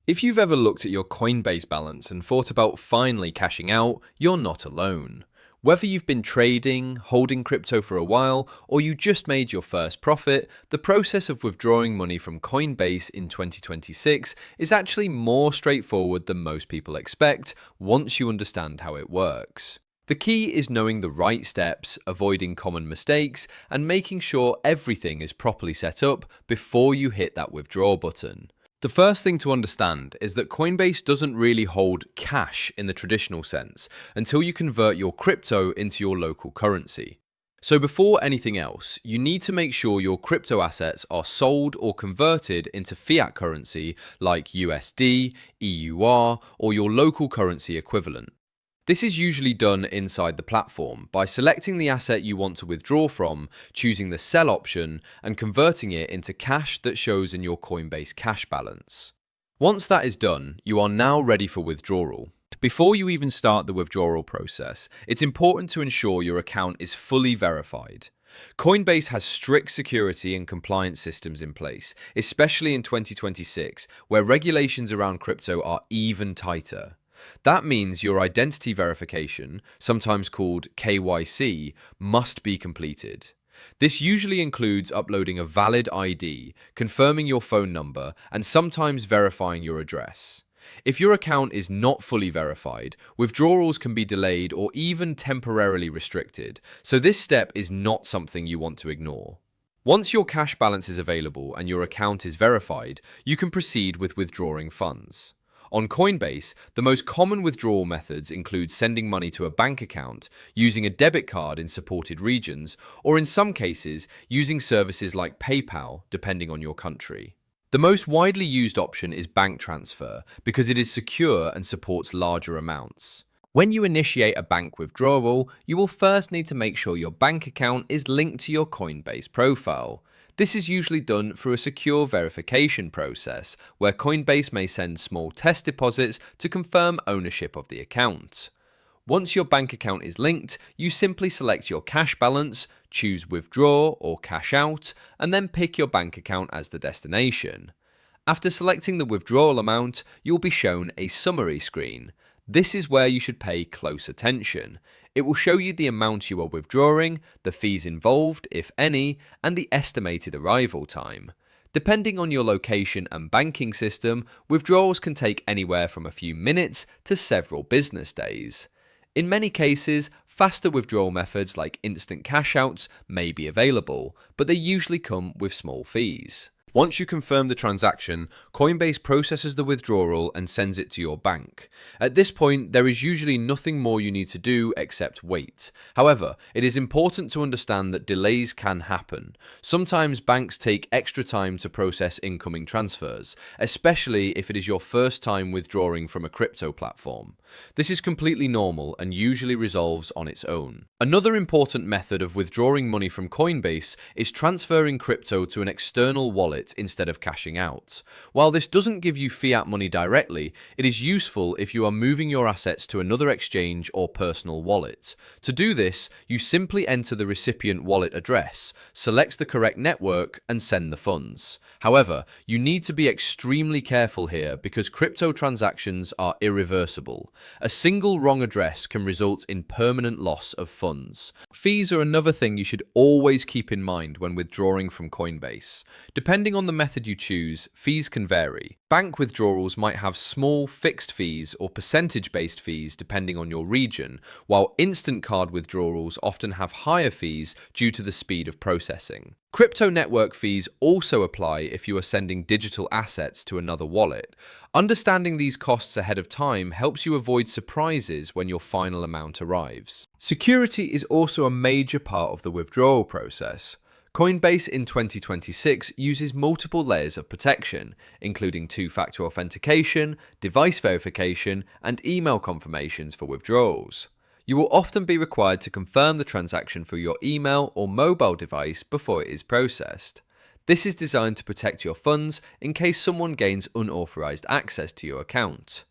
If you've ever looked at your Coinbase balance and thought about finally cashing out, you're not alone. Whether you've been trading, holding crypto for a while, or you just made your first profit, the process of withdrawing money from Coinbase in 2026 is actually more straightforward than most people expect once you understand how it works. The key is knowing the right steps, avoiding common mistakes, and making sure everything is properly set up before you hit that withdraw button. The first thing to understand is that Coinbase doesn't really hold cash in the traditional sense until you convert your crypto into your local currency. So before anything else, you need to make sure your crypto assets are sold or converted into fiat currency like USD, EUR, or your local currency equivalent. This is usually done inside the platform by selecting the asset you want to withdraw from, choosing the sell option, and converting it into cash that shows in your Coinbase cash balance. Once that is done, you are now ready for withdrawal. Before you even start the withdrawal process, it's important to ensure your account is fully verified. Coinbase has strict security and compliance systems in place, especially in 2026, where regulations around crypto are even tighter. That means your identity verification, sometimes called KYC, must be completed. This usually includes uploading a valid ID, confirming your phone number, and sometimes verifying your address. If your account is not fully verified, withdrawals can be delayed or even temporarily restricted, so this step is not something you want to ignore. Once your cash balance is available and your account is verified, you can proceed with withdrawing funds. On Coinbase, the most common withdrawal methods include sending money to a bank account, using a debit card in supported regions, or in some cases, using services like PayPal, depending on your country. The most widely used option is bank transfer because it is secure and supports larger amounts. When you initiate a bank withdrawal, you will first need to make sure your bank account is linked to your Coinbase profile. This is usually done through a secure verification process, where Coinbase may send small test deposits to confirm ownership of the account. Once your bank account is linked, you simply select your cash balance, choose withdraw or cash out, and then pick your bank account as the destination. After selecting the withdrawal amount, you'll be shown a summary screen. This is where you should pay close attention. It will show you the amount you are withdrawing, the fees involved, if any, and the estimated arrival time. Depending on your location and banking system, withdrawals can take anywhere from a few minutes to several business days. In many cases, faster withdrawal methods like instant cash outs may be available, but they usually come with small fees. Once you confirm the transaction, Coinbase processes the withdrawal and sends it to your bank. At this point, there is usually nothing more you need to do except wait. However, it is important to understand that delays can happen. Sometimes banks take extra time to process incoming transfers, especially if it is your first time withdrawing from a crypto platform. This is completely normal and usually resolves on its own. Another important method of withdrawing money from Coinbase is transferring crypto to an external wallet instead of cashing out. While this doesn't give you fiat money directly, it is useful if you are moving your assets to another exchange or personal wallet. To do this, you simply enter the recipient wallet address, select the correct network, and send the funds. However, you need to be extremely careful here because crypto transactions are irreversible. A single wrong address can result in permanent loss of funds. Fees are another thing you should always keep in mind when withdrawing from Coinbase. Depending on the method you choose, fees can vary. Bank withdrawals might have small fixed fees or percentage-based fees depending on your region, while instant card withdrawals often have higher fees due to the speed of processing. Crypto network fees also apply if you are sending digital assets to another wallet. Understanding these costs ahead of time helps you avoid surprises when your final amount arrives. Security is also a major part of the withdrawal process. Coinbase in 2026 uses multiple layers of protection, including two-factor authentication, device verification, and email confirmations for withdrawals. You will often be required to confirm the transaction through your email or mobile device before it is processed. This is designed to protect your funds in case someone gains unauthorized access to your account.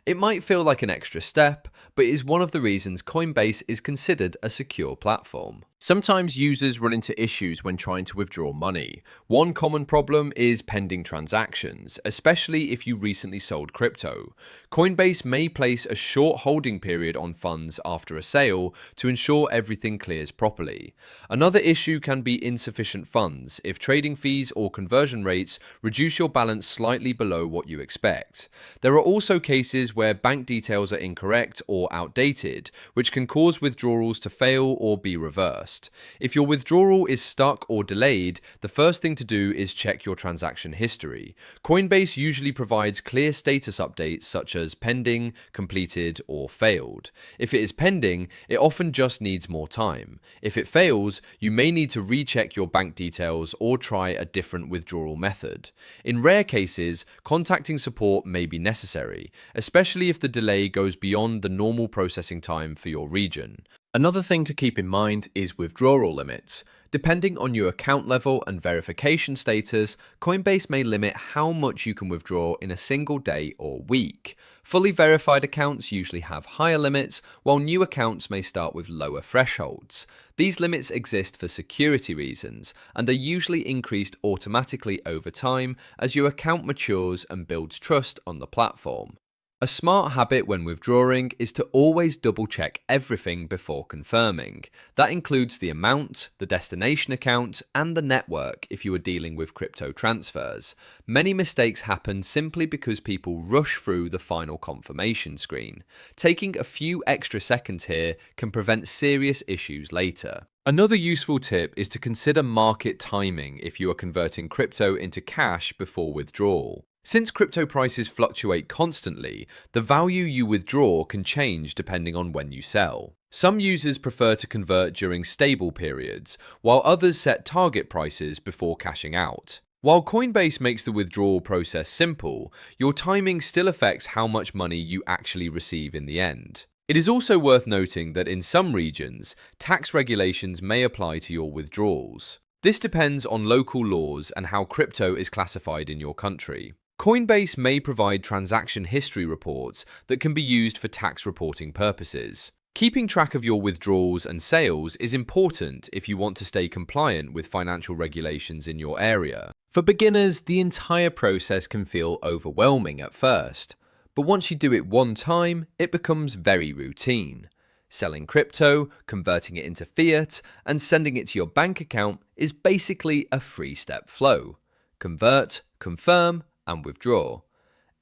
It might feel like an extra step, but it is one of the reasons Coinbase is considered a secure platform. Sometimes users run into issues when trying to withdraw money. One common problem is pending transactions, especially if you recently sold crypto. Coinbase may place a short holding period on funds after a sale to ensure everything clears properly. Another issue can be insufficient funds if trading fees or conversion rates reduce your balance slightly below what you expect. There are also cases where bank details are incorrect or outdated, which can cause withdrawals to fail or be reversed. If your withdrawal is stuck or delayed, the first thing to do is check your transaction history. Coinbase usually provides clear status updates such as pending, completed, or failed. If it is pending, it often just needs more time. If it fails, you may need to recheck your bank details or try a different withdrawal method. In rare cases, contacting support may be necessary, especially if the delay goes beyond the normal processing time for your region. Another thing to keep in mind is withdrawal limits. Depending on your account level and verification status, Coinbase may limit how much you can withdraw in a single day or week. Fully verified accounts usually have higher limits, while new accounts may start with lower thresholds. These limits exist for security reasons, and are usually increased automatically over time as your account matures and builds trust on the platform. A smart habit when withdrawing is to always double check everything before confirming. That includes the amount, the destination account, and the network if you are dealing with crypto transfers. Many mistakes happen simply because people rush through the final confirmation screen. Taking a few extra seconds here can prevent serious issues later. Another useful tip is to consider market timing if you are converting crypto into cash before withdrawal. Since crypto prices fluctuate constantly, the value you withdraw can change depending on when you sell. Some users prefer to convert during stable periods, while others set target prices before cashing out. While Coinbase makes the withdrawal process simple, your timing still affects how much money you actually receive in the end. It is also worth noting that in some regions, tax regulations may apply to your withdrawals. This depends on local laws and how crypto is classified in your country. Coinbase may provide transaction history reports that can be used for tax reporting purposes. Keeping track of your withdrawals and sales is important if you want to stay compliant with financial regulations in your area. For beginners, the entire process can feel overwhelming at first, but once you do it one time, it becomes very routine. Selling crypto, converting it into fiat, and sending it to your bank account is basically a three-step flow. Convert, confirm, and withdraw.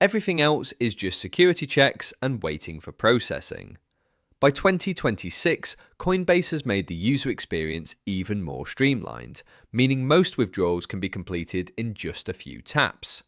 Everything else is just security checks and waiting for processing. By 2026, Coinbase has made the user experience even more streamlined, meaning most withdrawals can be completed in just a few taps.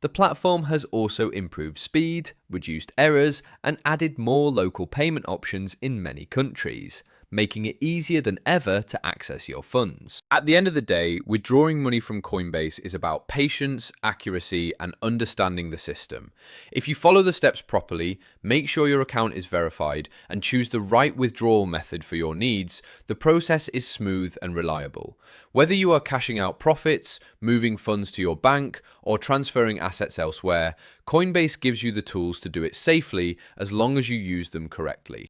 The platform has also improved speed, reduced errors, and added more local payment options in many countries, making it easier than ever to access your funds. At the end of the day, withdrawing money from Coinbase is about patience, accuracy, and understanding the system. If you follow the steps properly, make sure your account is verified, and choose the right withdrawal method for your needs, the process is smooth and reliable. Whether you are cashing out profits, moving funds to your bank, or transferring assets elsewhere, Coinbase gives you the tools to do it safely as long as you use them correctly.